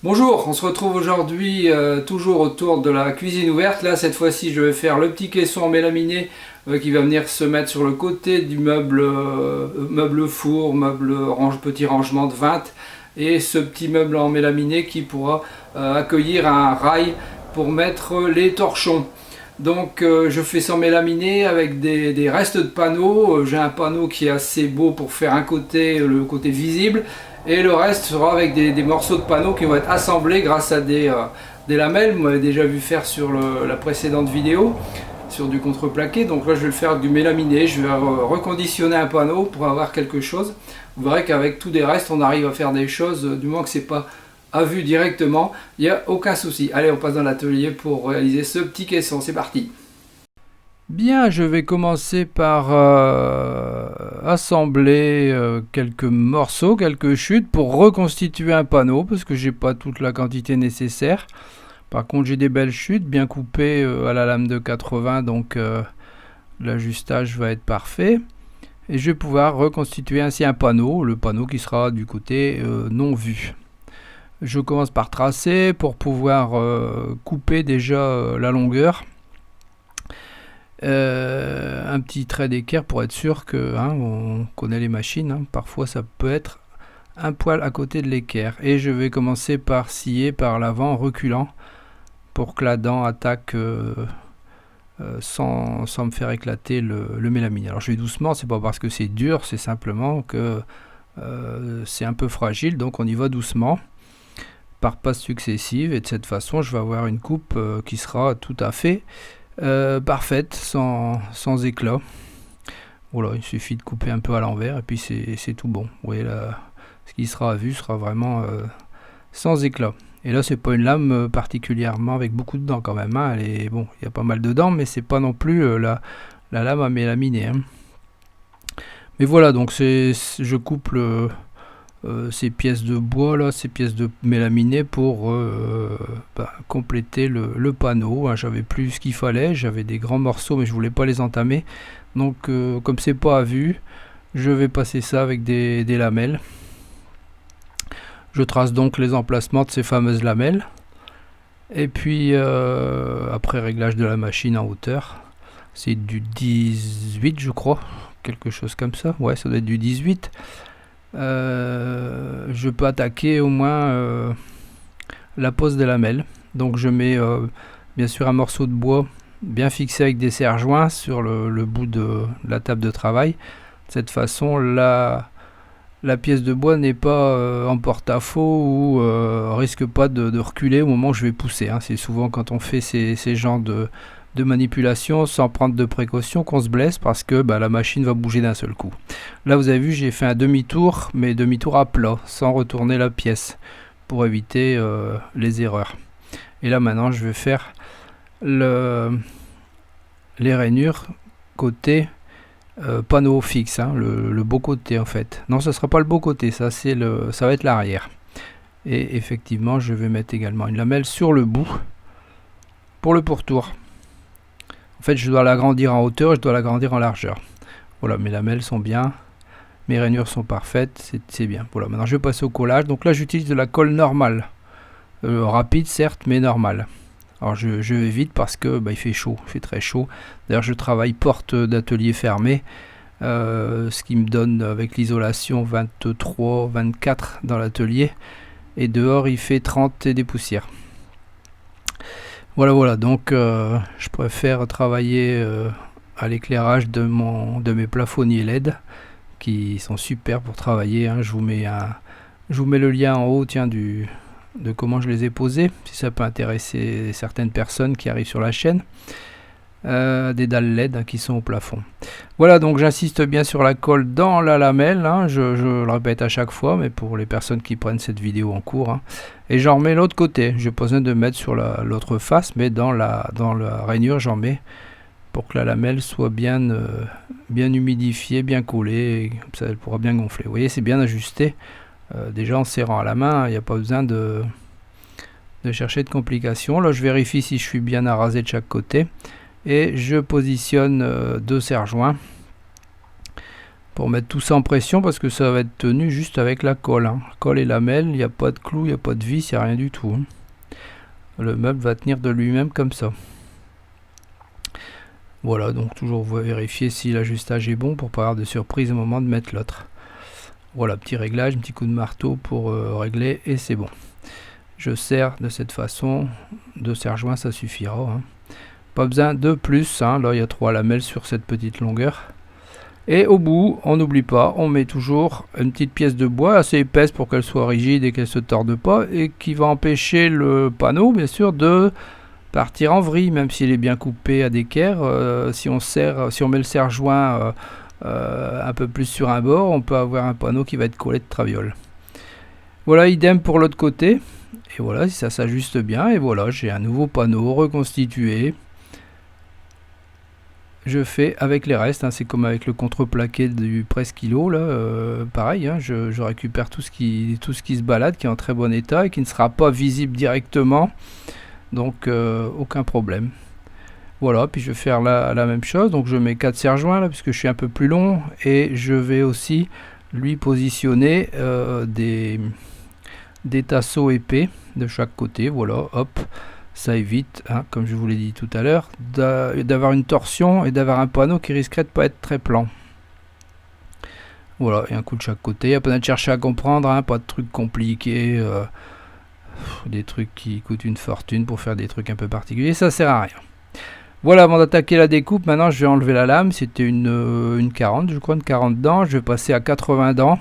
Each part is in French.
Bonjour, on se retrouve aujourd'hui toujours autour de la cuisine ouverte. Là, cette fois-ci, je vais faire le petit caisson en mélaminé qui va venir se mettre sur le côté du meuble, meuble four, petit rangement de 20 et ce petit meuble en mélaminé qui pourra accueillir un rail pour mettre les torchons. Donc je fais ça en mélaminé avec des restes de panneaux. J'ai un panneau qui est assez beau pour faire un côté, le côté visible, et le reste sera avec des morceaux de panneaux qui vont être assemblés grâce à des lamelles. Vous m'avez déjà vu faire sur la précédente vidéo sur du contreplaqué. Donc là je vais le faire avec du mélaminé. Je vais reconditionner un panneau pour avoir quelque chose. Vous verrez qu'avec tous des restes on arrive à faire des choses, du moment que c'est pas à vue directement, il n'y a aucun souci. Allez, on passe dans l'atelier pour réaliser ce petit caisson, c'est parti. Bien, je vais commencer par assembler quelques morceaux, quelques chutes pour reconstituer un panneau, parce que j'ai pas toute la quantité nécessaire. Par contre, j'ai des belles chutes bien coupées à la lame de 80, donc l'ajustage va être parfait. Et je vais pouvoir reconstituer ainsi un panneau, le panneau qui sera du côté non vu. Je commence par tracer pour pouvoir couper déjà la longueur. Un petit trait d'équerre pour être sûr que on connaît les machines, parfois ça peut être un poil à côté de l'équerre. Et je vais commencer par scier par l'avant en reculant pour que la dent attaque sans me faire éclater le mélaminé. Alors je vais doucement, c'est pas parce que c'est dur, c'est simplement que c'est un peu fragile, donc on y va doucement par passes successives, et de cette façon je vais avoir une coupe qui sera tout à fait parfaite, sans éclat. Voilà, il suffit de couper un peu à l'envers et puis c'est tout bon. Vous voyez là, ce qui sera à vue sera vraiment sans éclat. Et là c'est pas une lame particulièrement avec beaucoup de dents quand même, Elle est, bon, il y a pas mal de dents, mais c'est pas non plus la lame à mélaminer, Mais voilà, donc je coupe ces pièces de bois là, ces pièces de mélaminé pour compléter le panneau. J'avais plus ce qu'il fallait, j'avais des grands morceaux mais je voulais pas les entamer, donc comme c'est pas à vue, je vais passer ça avec des lamelles. Je trace donc les emplacements de ces fameuses lamelles, et puis après réglage de la machine en hauteur, c'est du 18 je crois, quelque chose comme ça, ouais ça doit être du 18. Je peux attaquer au moins la pose des lamelles. Donc je mets bien sûr un morceau de bois bien fixé avec des serre-joints sur le bout de la table de travail. De cette façon, la pièce de bois n'est pas en porte-à-faux ou risque pas de reculer au moment où je vais pousser. C'est souvent quand on fait ces genres de manipulation sans prendre de précautions qu'on se blesse, parce que la machine va bouger d'un seul coup. Là vous avez vu, j'ai fait un demi-tour, mais demi-tour à plat, sans retourner la pièce, pour éviter les erreurs. Et là maintenant je vais faire les rainures côté panneau fixe, le beau côté en fait. Non, ce sera pas le beau côté, ça va être l'arrière. Et effectivement je vais mettre également une lamelle sur le bout pour le pourtour. En fait, je dois l'agrandir en hauteur, je dois l'agrandir en largeur. Voilà, mes lamelles sont bien, mes rainures sont parfaites, c'est bien. Voilà, maintenant je vais passer au collage. Donc là, j'utilise de la colle normale, rapide certes, mais normale. Alors je vais vite parce que il fait chaud, il fait très chaud. D'ailleurs, je travaille porte d'atelier fermée, ce qui me donne avec l'isolation 23, 24 dans l'atelier, et dehors il fait 30 et des poussières. Voilà, donc je préfère travailler à l'éclairage de mes plafonniers LED qui sont super pour travailler. Je vous mets le lien en haut de comment je les ai posés, si ça peut intéresser certaines personnes qui arrivent sur la chaîne. Des dalles LED qui sont au plafond. Voilà, donc j'insiste bien sur la colle dans la lamelle, je le répète à chaque fois, mais pour les personnes qui prennent cette vidéo en cours, et j'en remets l'autre côté. Je n'ai pas besoin de mettre sur l'autre face, mais dans la rainure j'en mets pour que la lamelle soit bien humidifiée, bien collée, et comme ça elle pourra bien gonfler. Vous voyez, c'est bien ajusté, déjà en serrant à la main, il n'y a pas besoin de chercher de complications. Là je vérifie si je suis bien arasé de chaque côté, et je positionne deux serre-joints pour mettre tout ça en pression, parce que ça va être tenu juste avec la colle, hein. Colle et lamelle, il n'y a pas de clou, il n'y a pas de vis, il n'y a rien du tout, hein. Le meuble va tenir de lui-même comme ça. Voilà, donc toujours vérifier si l'ajustage est bon pour pas avoir de surprise au moment de mettre l'autre. Voilà, petit réglage, un petit coup de marteau pour régler et c'est bon. Je serre de cette façon, 2 serre-joints ça suffira, hein. Pas besoin de plus, hein. Là il y a 3 lamelles sur cette petite longueur. Et au bout, on n'oublie pas, on met toujours une petite pièce de bois assez épaisse pour qu'elle soit rigide et qu'elle se torde pas, et qui va empêcher le panneau bien sûr de partir en vrille, même s'il est bien coupé à d'équerre. Si on met le serre-joint un peu plus sur un bord, on peut avoir un panneau qui va être collé de traviole. Voilà, idem pour l'autre côté. Et voilà, si ça s'ajuste bien, et voilà, j'ai un nouveau panneau reconstitué. Je fais avec les restes, hein, c'est comme avec le contreplaqué du presse-kilo, là, pareil, hein, je récupère tout ce qui se balade, qui est en très bon état et qui ne sera pas visible directement, donc aucun problème. Voilà, puis je vais faire la même chose, donc je mets 4 serre-joints là, puisque je suis un peu plus long, et je vais aussi lui positionner des tasseaux épais de chaque côté, voilà, hop. Ça évite, hein, comme je vous l'ai dit tout à l'heure, d'avoir une torsion et d'avoir un panneau qui risquerait de pas être très plan. Voilà, et un coup de chaque côté. Il n'y a pas de chercher à comprendre, hein, pas de trucs compliqués, des trucs qui coûtent une fortune pour faire des trucs un peu particuliers, ça sert à rien. Voilà, avant d'attaquer la découpe, maintenant je vais enlever la lame. C'était une 40, je crois, une 40 dents. Je vais passer à 80 dents.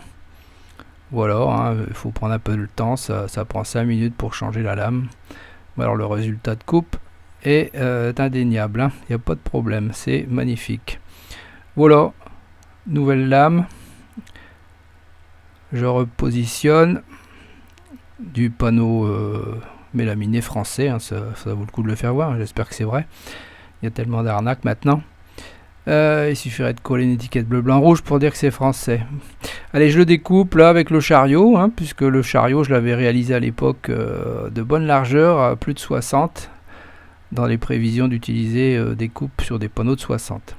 Voilà, hein, il faut prendre un peu de temps, ça prend 5 minutes pour changer la lame. Alors le résultat de coupe est indéniable, hein. Il n'y a pas de problème, c'est magnifique. Voilà, nouvelle lame. Je repositionne du panneau mélaminé français, hein, ça vaut le coup de le faire voir, j'espère que c'est vrai. Il y a tellement d'arnaques maintenant. Il suffirait de coller une étiquette bleu, blanc, rouge pour dire que c'est français. Allez, je le découpe là avec le chariot, hein, puisque le chariot, je l'avais réalisé à l'époque de bonne largeur, à plus de 60, dans les prévisions d'utiliser des coupes sur des panneaux de 60.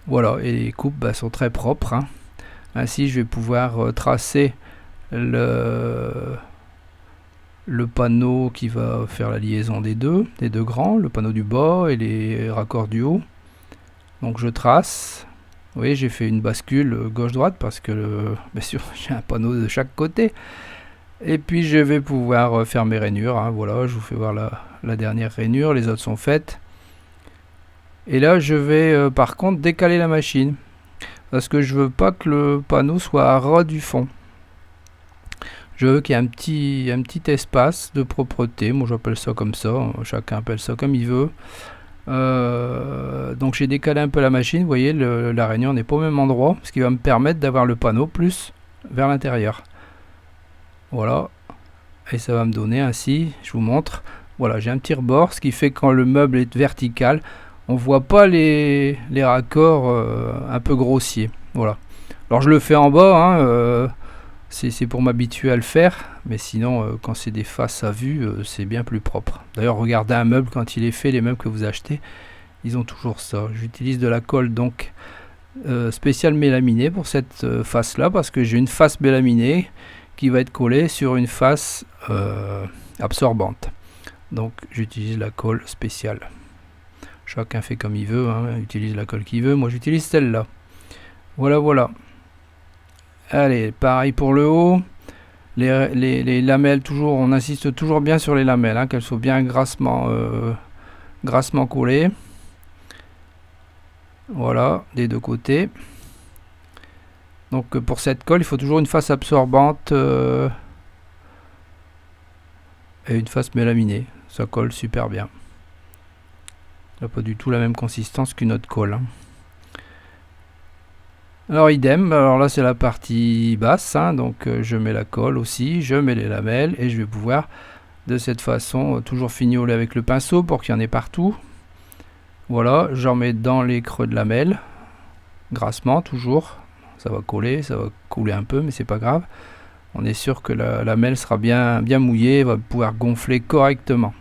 Voilà, et les coupes sont très propres, hein. Ainsi, je vais pouvoir tracer le panneau qui va faire la liaison des deux grands, le panneau du bas et les raccords du haut. Donc je trace. Vous voyez, j'ai fait une bascule gauche-droite parce que bien sûr j'ai un panneau de chaque côté. Et puis je vais pouvoir faire mes rainures, hein. Voilà, je vous fais voir la dernière rainure, les autres sont faites. Et là je vais par contre décaler la machine, parce que je veux pas que le panneau soit à ras du fond. Je veux qu'il y ait un petit espace de propreté. Moi j'appelle ça comme ça, chacun appelle ça comme il veut. Donc j'ai décalé un peu la machine, vous voyez, la rainure n'est pas au même endroit, ce qui va me permettre d'avoir le panneau plus vers l'intérieur. Voilà, et ça va me donner ainsi, je vous montre, voilà, j'ai un petit rebord, ce qui fait que quand le meuble est vertical, on voit pas les raccords un peu grossiers. Voilà, alors je le fais en bas, hein, c'est pour m'habituer à le faire, mais sinon quand c'est des faces à vue, c'est bien plus propre. D'ailleurs, regardez un meuble quand il est fait, les meubles que vous achetez, ils ont toujours ça. J'utilise de la colle donc spéciale mélaminée pour cette face là, parce que j'ai une face mélaminée qui va être collée sur une face absorbante. Donc j'utilise la colle spéciale. Chacun fait comme il veut, hein, utilise la colle qu'il veut. Moi j'utilise celle-là. Voilà, voilà. Allez, pareil pour le haut. Les lamelles, toujours, on insiste toujours bien sur les lamelles, hein, qu'elles soient bien grassement collées. Voilà, des deux côtés. Donc pour cette colle, il faut toujours une face absorbante et une face mélaminée. Ça colle super bien. Ça n'a pas du tout la même consistance qu'une autre colle, hein. Alors idem, alors là c'est la partie basse, hein, donc je mets la colle aussi, je mets les lamelles et je vais pouvoir de cette façon toujours fignoler avec le pinceau pour qu'il y en ait partout. Voilà, j'en mets dans les creux de lamelles, grassement toujours, ça va couler un peu mais c'est pas grave. On est sûr que la lamelle sera bien mouillée, va pouvoir gonfler correctement.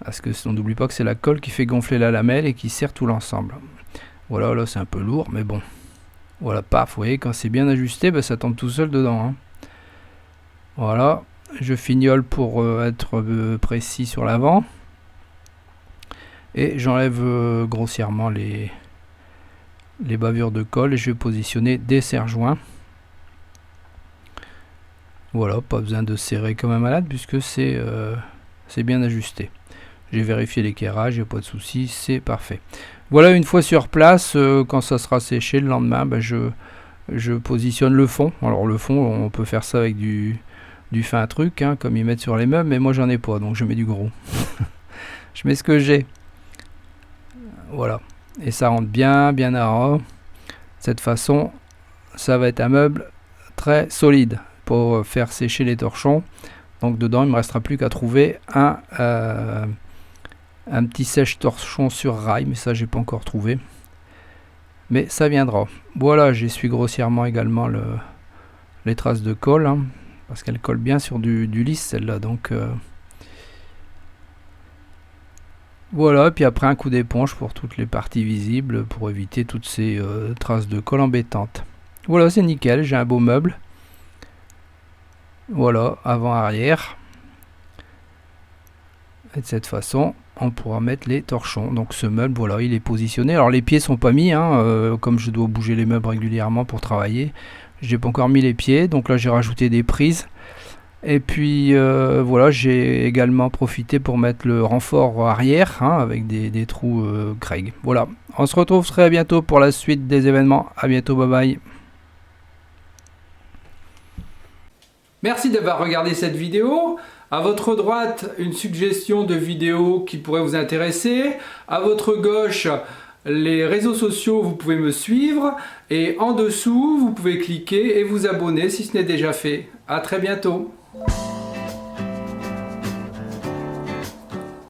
Parce que on n'oublie pas que c'est la colle qui fait gonfler la lamelle et qui serre tout l'ensemble. Voilà, là c'est un peu lourd, mais bon. Voilà, paf, vous voyez, quand c'est bien ajusté, ben, ça tombe tout seul dedans. Hein. Voilà, je fignole pour être précis sur l'avant. Et j'enlève grossièrement les bavures de colle et je vais positionner des serre-joints. Voilà, pas besoin de serrer comme un malade puisque c'est bien ajusté. J'ai vérifié l'équerrage, il n'y a pas de souci, c'est parfait. Voilà, une fois sur place, quand ça sera séché le lendemain, ben je positionne le fond. Alors le fond, on peut faire ça avec du fin truc, hein, comme ils mettent sur les meubles, mais moi j'en ai pas, donc je mets du gros. Je mets ce que j'ai. Voilà. Et ça rentre bien à ras. De cette façon, ça va être un meuble très solide pour faire sécher les torchons. Donc dedans, il ne me restera plus qu'à trouver un petit sèche-torchon sur rail, mais ça, j'ai pas encore trouvé. Mais ça viendra. Voilà, j'essuie grossièrement également les traces de colle, hein, parce qu'elle colle bien sur du lisse, celle-là. Donc voilà, puis après un coup d'éponge pour toutes les parties visibles pour éviter toutes ces traces de colle embêtantes. Voilà, c'est nickel, j'ai un beau meuble. Voilà, avant-arrière. Et de cette façon, on pourra mettre les torchons. Donc ce meuble, voilà, il est positionné. Alors les pieds sont pas mis, hein, comme je dois bouger les meubles régulièrement pour travailler. J'ai pas encore mis les pieds, donc là j'ai rajouté des prises. Et puis voilà, j'ai également profité pour mettre le renfort arrière, hein, avec des trous Craig. Voilà, on se retrouve très bientôt pour la suite des événements. À bientôt, bye bye. Merci d'avoir regardé cette vidéo. À votre droite, une suggestion de vidéo qui pourrait vous intéresser. À votre gauche, les réseaux sociaux, vous pouvez me suivre. Et en dessous, vous pouvez cliquer et vous abonner si ce n'est déjà fait. À très bientôt.